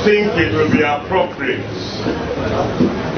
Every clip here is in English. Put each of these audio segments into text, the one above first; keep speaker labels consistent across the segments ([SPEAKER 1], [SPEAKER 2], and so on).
[SPEAKER 1] think it will be appropriate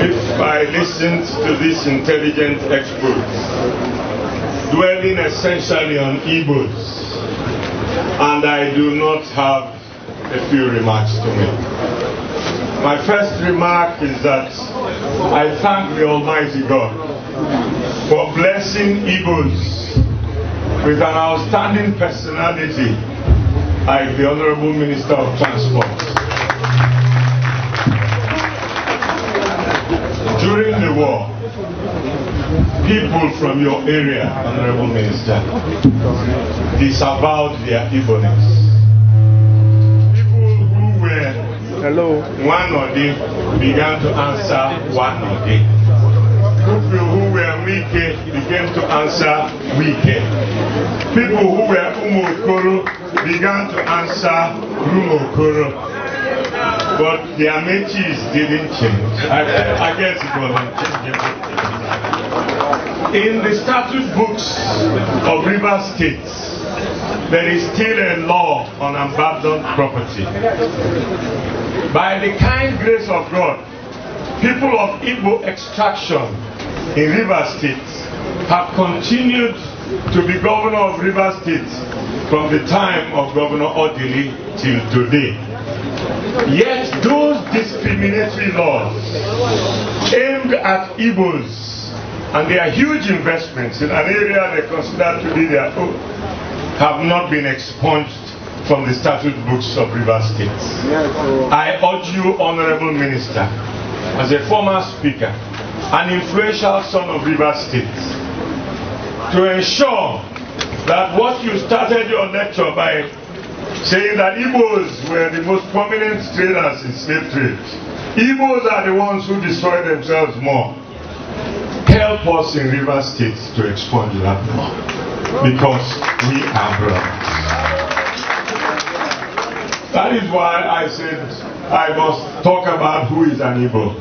[SPEAKER 1] if I listened to these intelligent experts dwelling essentially on Igbos, and I do not have a few remarks to make. My first remark is that I thank the Almighty God for blessing Igbos with an outstanding personality like the Honorable Minister of Transport. During the war, people from your area, Honorable Minister, disavowed their Igbo-ness. People who were one or they began to answer one or they. People who were Wike began to answer Wike. People who were Umokoro began to answer Rumokoro. But their metis didn't change. I guess it wasn't changing. In the statute books of River State, there is still a law on abandoned property. By the kind grace of God, people of Igbo extraction in River State have continued to be governor of River State from the time of Governor Odili till today. Yet those discriminatory laws aimed at Igbos and their huge investments in an area they consider to be their own have not been expunged from the statute books of River State. I urge you, Honorable Minister, as a former speaker, an influential son of River State, to ensure that what you started your lecture by saying that Igbos were the most prominent traders in slave trade. Igbos are the ones who destroy themselves more. Help us in River State to expunge that law, because we are brothers. That is why I said I must talk about who is an Igbo.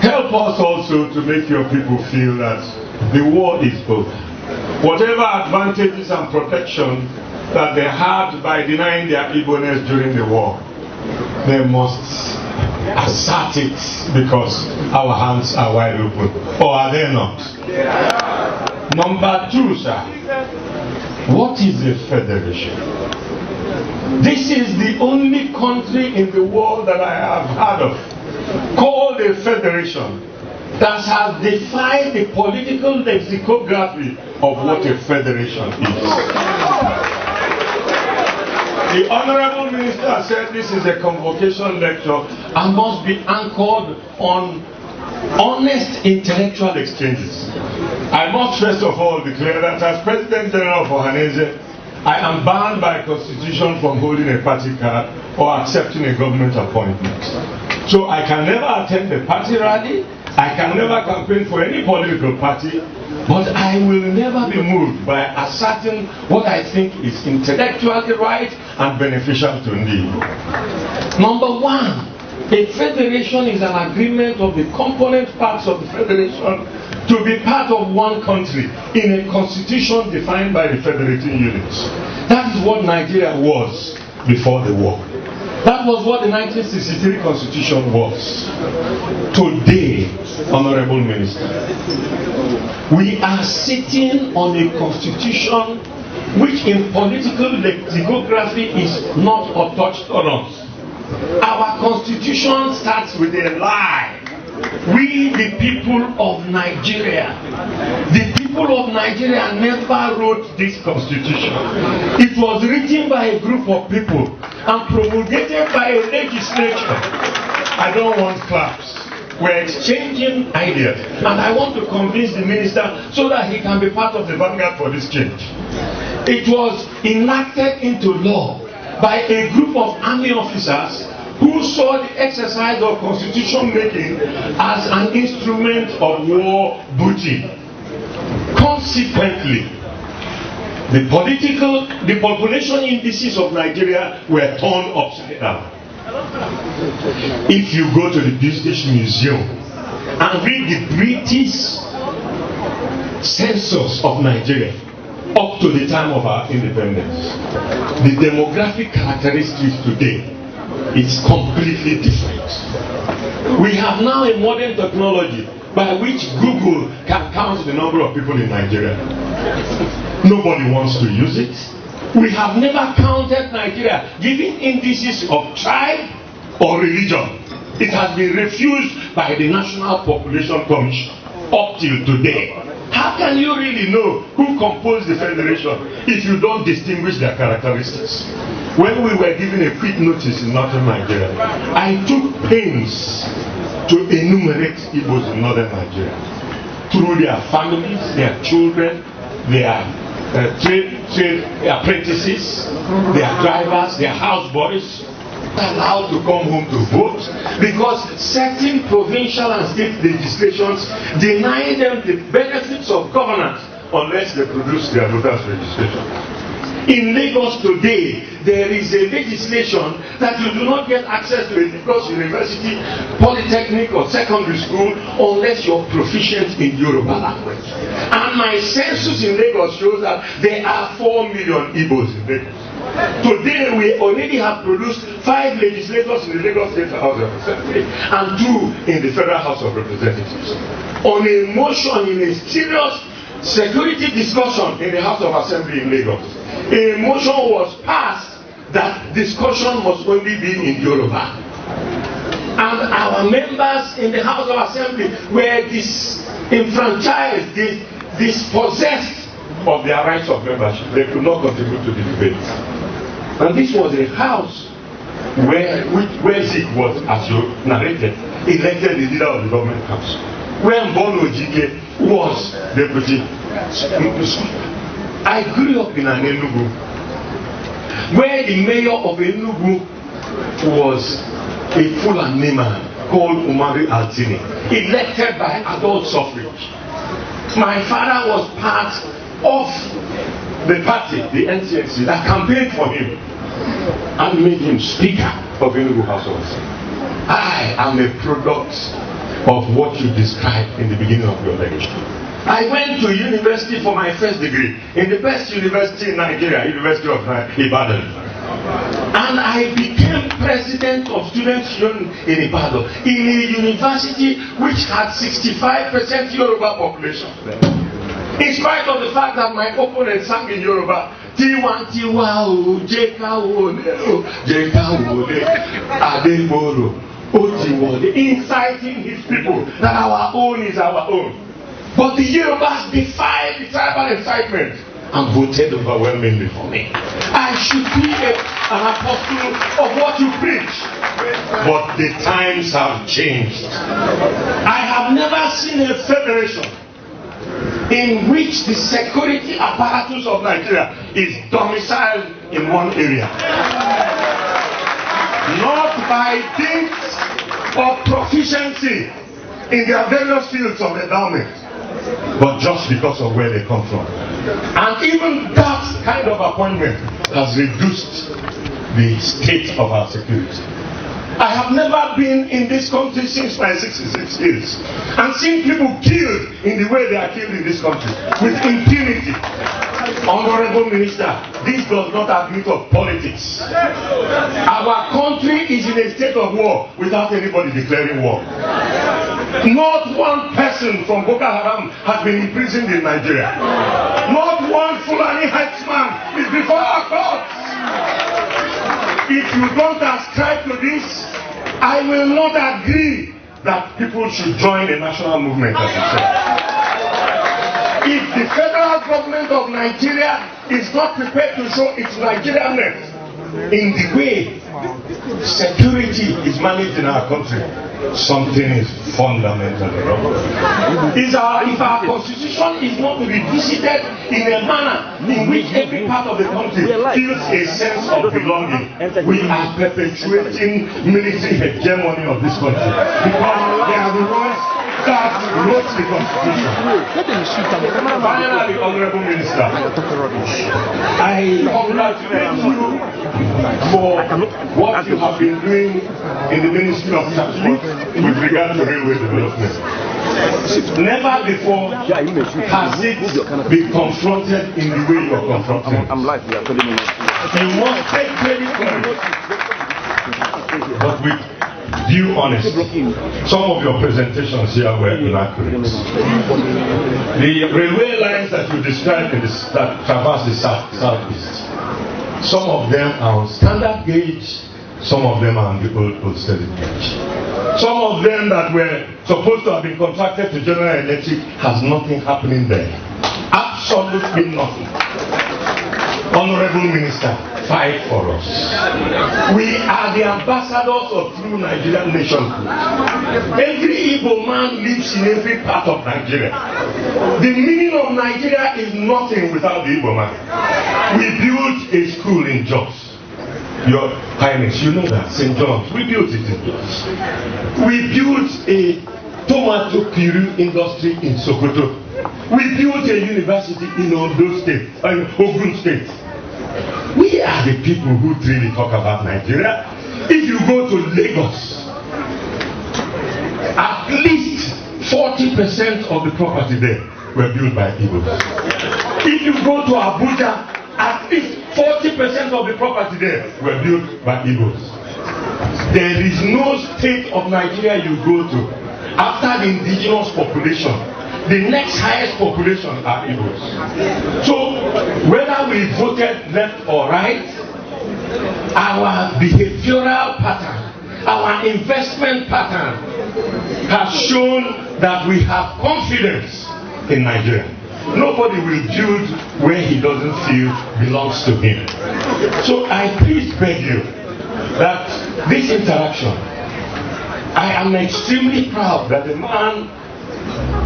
[SPEAKER 1] Help us also to make your people feel that the war is over. Whatever advantages and protection that they had by denying their Igbo-ness during the war, they must assert it, because our hands are wide open. Or are they not? Yeah. Number two, sir, what is a federation? This is the only country in the world that I have heard of called a federation that has defied the political lexicography of what a federation is. The Honorable Minister said this is a convocation lecture and must be anchored on honest intellectual exchanges. I must first of all declare that as President General of Ohanese, I am banned by Constitution from holding a party card or accepting a government appointment. So I can never attend a party rally, I can never campaign for any political party, but I will never be moved by asserting what I think is intellectually right and beneficial to Nnia. Number one, a federation is an agreement of the component parts of the federation to be part of one country in a constitution defined by the federating units. That is what Nigeria was before the war. That was what the 1963 constitution was. Today, Honorable Minister, we are sitting on a constitution which in political lexicography is not a touchstone. Our constitution starts with a lie. We, the people of Nigeria, never wrote this constitution. It was written by a group of people and promulgated by a legislature. I don't want claps. We're exchanging ideas, and I want to convince the minister so that he can be part of the vanguard for this change. It was enacted into law by a group of army officers who saw the exercise of constitution making as an instrument of war booty. Consequently, the population indices of Nigeria were turned upside down. If you go to the British Museum and read the British census of Nigeria up to the time of our independence, the demographic characteristics today it's completely different. We have now a modern technology by which Google can count the number of people in Nigeria. Nobody wants to use it. We have never counted Nigeria giving indices of tribe or religion. It has been refused by the National Population Commission up till today. How can you really know who composed the federation if you don't distinguish their characteristics? When we were given a quick notice in northern Nigeria, I took pains to enumerate Igbos in northern Nigeria through their families, their children, their trade apprentices, their drivers, their houseboys, allowed to come home to vote because certain provincial and state legislations deny them the benefits of governance unless they produce their voters registration. In Lagos today, there is a legislation that you do not get access to a Lagos University, Polytechnic or secondary school unless you're proficient in Yoruba language. And my census in Lagos shows that there are 4 million Igbos in Lagos. Today we already have produced 5 legislators in the Lagos State House of Assembly and 2 in the Federal House of Representatives. On a motion in a serious security discussion in the House of Assembly in Lagos, a motion was passed that discussion must only be in Yoruba. And our members in the House of Assembly were disenfranchised, dispossessed of their rights of membership. They could not contribute to the debate. And this was a house where Zik was, as you narrated, elected the leader of the government house. Where Mbono Jike was deputy. I grew up in an Enugu, where the mayor of Enugu was a Fulani man called Umari Altini, elected by adult suffrage. My father was part of the party, the NCNC, that campaigned for him and made him Speaker of Enugu House of Assembly. I am a product of what you described in the beginning of your lecture. I went to university for my first degree in the best university in Nigeria, University of Ibadan. And I became president of Students' Union in Ibadan, in a university which had 65% Yoruba population. In spite of the fact that my opponent sang in Yoruba, Tiwa Tiwa o, Jeka o, Jeka o, Adeboro, Otiwole, inciting his people that our own is our own. But the Yorubas defied the tribal incitement and voted overwhelmingly for me. I should be an apostle of what you preach. But the times have changed. I have never seen a federation in which the security apparatus of Nigeria is domiciled in one area. Not by dint of proficiency in their various fields of endowment, but just because of where they come from. And even that kind of appointment has reduced the state of our security. I have never been in this country since my 66 years and seen people killed in the way they are killed in this country with impunity. Honorable Minister, this does not admit of politics. Our country is in a state of war without anybody declaring war. Not one person from Boko Haram has been imprisoned in Nigeria. Not one Fulani headsman is before our courts. If you don't ascribe to this, I will not agree that people should join a national movement, as you said. If the federal government of Nigeria is not prepared to show its Nigerianness in the way security is managed in our country, something is fundamentally wrong. If our constitution is not to be visited in a manner in which every part of the country feels a sense of belonging, we are perpetuating military hegemony of this country because they are the ones that wrote the constitution. Finally, Honorable Minister, I congratulate you for what you have been doing in the Ministry of Transport with regard to railway development. Never before has it been confronted in the way you are confronting. I'm live. You must take credit for it. but with due honesty, some of your presentations here were inaccurate. The railway lines that you described that traverse the southeast, some of them are on standard gauge, some of them are on the old steady gauge. Some of them that were supposed to have been contracted to General Electric has nothing happening there. Absolutely nothing. Honorable Minister, fight for us. We are the ambassadors of true Nigerian nationhood. Every Igbo man lives in every part of Nigeria. The meaning of Nigeria is nothing without the Igbo man. We built a school in Jos. Your Highness, you know that, St. John's. We built it in Jos. We built a tomato puree industry in Sokoto. We built a university in Ondo State, Ogun State. We are the people who really talk about Nigeria. If you go to Lagos, at least 40% of the property there were built by Igbos. If you go to Abuja, at least 40% of the property there were built by Igbos. There is no state of Nigeria you go to after the indigenous population. The next highest population are Igbos. So, whether we voted left or right, our behavioral pattern, our investment pattern has shown that we have confidence in Nigeria. Nobody will build where he doesn't feel belongs to him. So I please beg you that this interaction, I am extremely proud that a man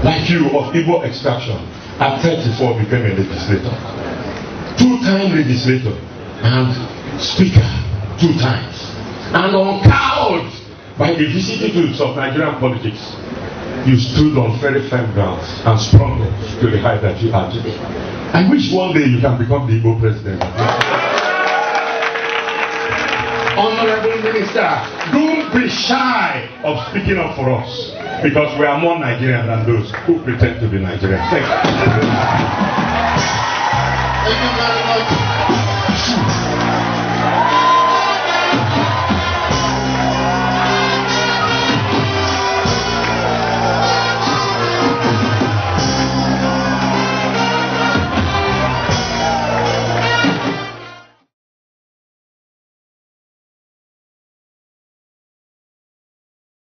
[SPEAKER 1] like you of Igbo extraction at 34 became a legislator. Two-time legislator and speaker 2 times. And uncowed by the vicissitudes of Nigerian politics, you stood on very firm grounds and sprung up to the height that you are today. I wish one day you can become the Igbo president. Honorable Minister, don't be shy of speaking up for us, because we are more Nigerian than those who pretend to be Nigerian. Thank you.
[SPEAKER 2] Thank you very much.